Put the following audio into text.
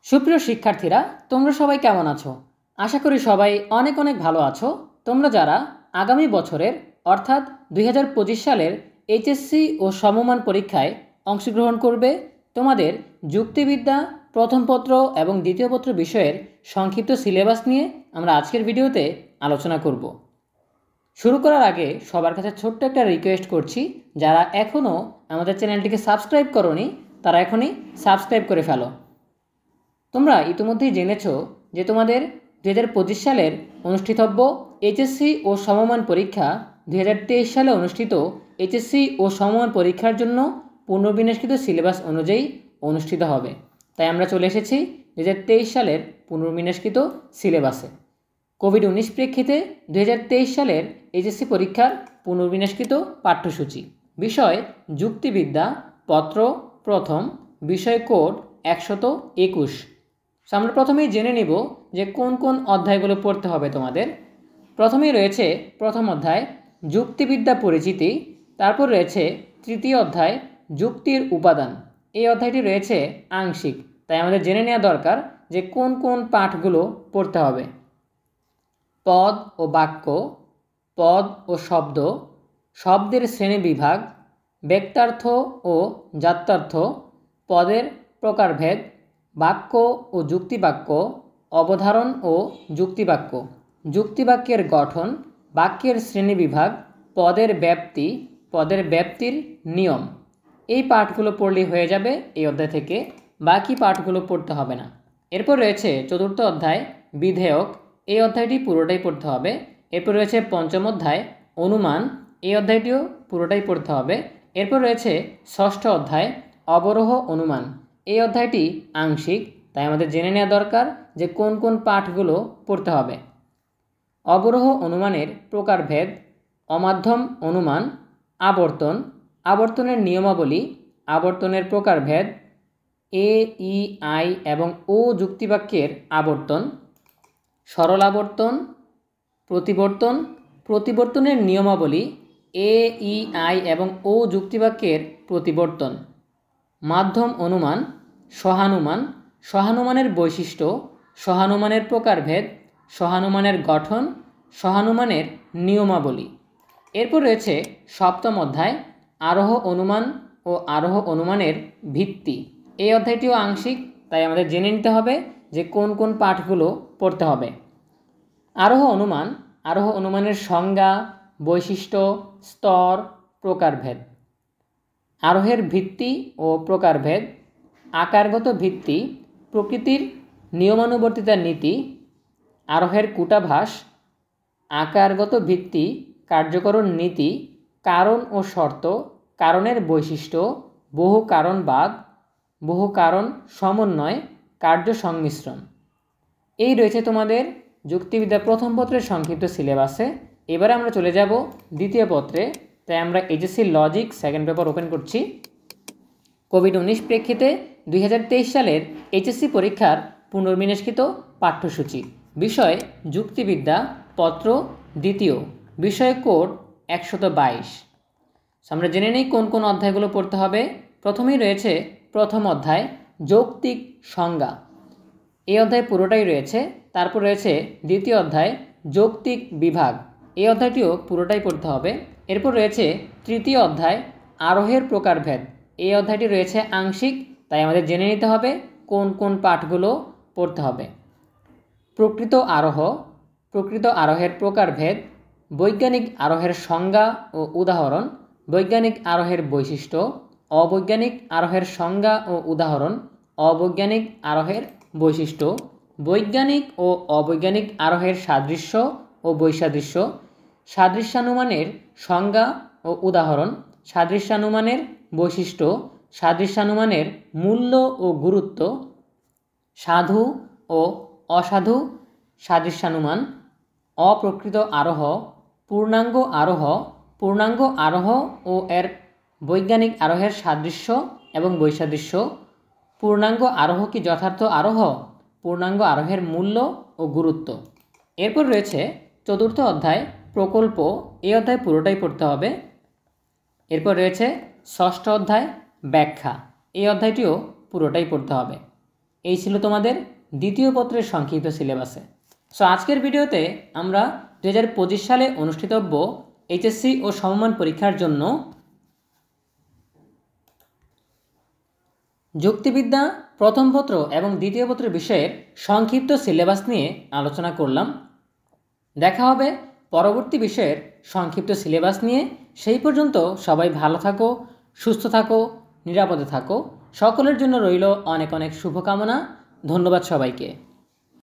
সুপ্রিয় শিক্ষার্থীরা, তোমরা সবাই কেমন আছো? আশা করি সবাই অনেক অনেক ভালো আছো। তোমরা যারা আগামী বছরের অর্থাৎ 2025 সালের এইচএসসি ও সমমান পরীক্ষায় অংশগ্রহণ করবে, তোমাদের যুক্তিবিদ্যা প্রথম পত্র এবং দ্বিতীয় পত্র বিষয়ের সংক্ষিপ্ত সিলেবাস নিয়ে আমরা আজকের ভিডিওতে আলোচনা করব। শুরু করার আগে সবার কাছে ছোট্ট একটা রিকোয়েস্ট করছি, যারা এখনও আমাদের চ্যানেলটিকে সাবস্ক্রাইব করোনি তারা এখনই সাবস্ক্রাইব করে ফেলো। তোমরা ইতিমধ্যেই জেনেছ যে তোমাদের 2025 সালের অনুষ্ঠিতব্য এইচএসসি ও সমমান পরীক্ষা 2023 সালে অনুষ্ঠিত এইচএসসি ও সমমান পরীক্ষার জন্য পুনর্বিন্যাসকৃত সিলেবাস অনুযায়ী অনুষ্ঠিত হবে। তাই আমরা চলে এসেছি 2023 সালের পুনর্বিন্যাসকৃত সিলেবাসে। কোভিড-19 প্রেক্ষিতে 2023 সালের এইচএসসি পরীক্ষার পুনর্বিন্যাসকৃত পাঠ্যসূচি। বিষয় যুক্তিবিদ্যা, পত্র প্রথম, বিষয় কোড 121। আমরা প্রথমেই জেনে নিব যে কোন কোন অধ্যায়গুলো পড়তে হবে তোমাদের। প্রথমেই রয়েছে প্রথম অধ্যায় যুক্তিবিদ্যা পরিচিতি, তারপর রয়েছে তৃতীয় অধ্যায় যুক্তির উপাদান। এই অধ্যায়টি রয়েছে আংশিক, তাই আমাদের জেনে নেওয়া দরকার যে কোন কোন পাঠগুলো পড়তে হবে। পদ ও বাক্য, পদ ও শব্দ, শব্দের শ্রেণীবিভাগ, ব্যক্তার্থ ও জাত্যার্থ, পদের প্রকারভেদ, বাক্য ও যুক্তিবাক্য, অবধারণ ও যুক্তিবাক্য, যুক্তিবাক্যের গঠন, বাক্যের শ্রেণীবিভাগ, পদের ব্যাপ্তি, পদের ব্যাপ্তির নিয়ম। এই পাঠগুলো পড়লেই হয়ে যাবে এই অধ্যায় থেকে, বাকি পাঠগুলো পড়তে হবে না। এরপর রয়েছে চতুর্থ অধ্যায় বিধেয়ক, এই অধ্যায়টি পুরোটাই পড়তে হবে। এরপর রয়েছে পঞ্চম অধ্যায় অনুমান, এই অধ্যায়টিও পুরোটাই পড়তে হবে। এরপর রয়েছে ষষ্ঠ অধ্যায় অবরোহ অনুমান, এই অধ্যায়টি আংশিক, তাই আমাদের জেনে নেওয়া দরকার যে কোন কোন পাঠগুলো পড়তে হবে। অবরোহ অনুমানের প্রকারভেদ, অমাধ্যম অনুমান, আবর্তন, আবর্তনের নিয়মাবলী, আবর্তনের প্রকারভেদ, এ, ই, আই এবং ও যুক্তিবাক্যের আবর্তন, সরল আবর্তন, প্রতিবর্তন, প্রতিবর্তনের নিয়মাবলী, এ, ই, আই এবং ও যুক্তিবাক্যের প্রতিবর্তন, মাধ্যম অনুমান, সহানুমান, সহানুমানের বৈশিষ্ট্য, সহানুমানের প্রকারভেদ, সহানুমানের গঠন, সহানুমানের নিয়মাবলী। এরপর রয়েছে সপ্তম অধ্যায় আরোহ অনুমান ও আরোহ অনুমানের ভিত্তি, এই অধ্যায়টিও আংশিক, তাই আমাদের জেনে নিতে হবে যে কোন কোন পাঠগুলো পড়তে হবে। আরোহ অনুমান, আরোহ অনুমানের সংজ্ঞা, বৈশিষ্ট্য, স্তর, প্রকারভেদ। আরোহের ভিত্তি ও প্রকারভেদ, আকারগত ভিত্তি, প্রকৃতির নিয়মানুবর্তিতার নীতি, আরোহের কূটাভাস, আকারগত ভিত্তি, কার্যকরণ নীতি, কারণ ও শর্ত, কারণের বৈশিষ্ট্য, বহু কারণবাদ, বহু কারণ সমন্বয়, কার্য সংমিশ্রণ। এই রয়েছে তোমাদের যুক্তিবিদ্যা প্রথম পত্রের সংক্ষিপ্ত সিলেবাসে। এবারে আমরা চলে যাব দ্বিতীয় পত্রে, তাই আমরা HSC logic second paper open করছি। কোভিড-19 প্রেক্ষিতে 2023 সালের এইচএসসি পরীক্ষার পুনর্বিন্যাসকৃত পাঠ্যসূচি। বিষয় যুক্তিবিদ্যা, পত্র দ্বিতীয়, বিষয় কোড 122। আমরা জেনে নিই কোন কোন অধ্যায়গুলো পড়তে হবে। প্রথমেই রয়েছে প্রথম অধ্যায় যৌক্তিক সংজ্ঞা, এই অধ্যায় পুরোটাই রয়েছে। তারপর রয়েছে দ্বিতীয় অধ্যায় যৌক্তিক বিভাগ, এই অধ্যায়টিও পুরোটাই পড়তে হবে। এরপর রয়েছে তৃতীয় অধ্যায় আরোহের প্রকারভেদ, এই অধ্যায়টি রয়েছে আংশিক, তাই আমাদের জেনে নিতে হবে কোন কোন পাঠগুলো পড়তে হবে। প্রকৃত আরোহ, প্রকৃত আরোহের প্রকারভেদ, বৈজ্ঞানিক আরোহের সংজ্ঞা ও উদাহরণ, বৈজ্ঞানিক আরোহের বৈশিষ্ট্য, অবৈজ্ঞানিক আরোহের সংজ্ঞা ও উদাহরণ, অবৈজ্ঞানিক আরোহের বৈশিষ্ট্য, বৈজ্ঞানিক ও অবৈজ্ঞানিক আরোহের সাদৃশ্য ও বৈসাদৃশ্য, সাদৃশ্যানুমানের সংজ্ঞা ও উদাহরণ, সাদৃশ্যানুমানের বৈশিষ্ট্য, সাদৃশ্যানুমানের মূল্য ও গুরুত্ব, সাধু ও অসাধু সাদৃশ্যানুমান, অপ্রকৃত আরোহ, পূর্ণাঙ্গ আরোহ, পূর্ণাঙ্গ আরোহ ও এর বৈজ্ঞানিক আরোহের সাদৃশ্য এবং বৈসাদৃশ্য, পূর্ণাঙ্গ আরোহ কি যথার্থ আরোহ, পূর্ণাঙ্গ আরোহের মূল্য ও গুরুত্ব। এরপর রয়েছে চতুর্থ অধ্যায় প্রকল্প, এই অধ্যায় পুরোটাই পড়তে হবে। এরপর রয়েছে ষষ্ঠ অধ্যায় ব্যাখ্যা, এই অধ্যায়টিও পুরোটাই পড়তে হবে। এই ছিল তোমাদের দ্বিতীয় পত্রের সংক্ষিপ্ত সিলেবাসে। সো আজকের ভিডিওতে আমরা 2025 সালে অনুষ্ঠিতব্য এইচএসসি ও সমমান পরীক্ষার জন্য যুক্তিবিদ্যা প্রথম পত্র এবং দ্বিতীয় পত্রের বিষয়ের সংক্ষিপ্ত সিলেবাস নিয়ে আলোচনা করলাম। দেখা হবে পরবর্তী বিষয়ের সংক্ষিপ্ত সিলেবাস নিয়ে। সেই পর্যন্ত সবাই ভালো থাকো, সুস্থ থাকো, নিরাপদে থাকো। সকলের জন্য রইল অনেক অনেক শুভকামনা। ধন্যবাদ সবাইকে।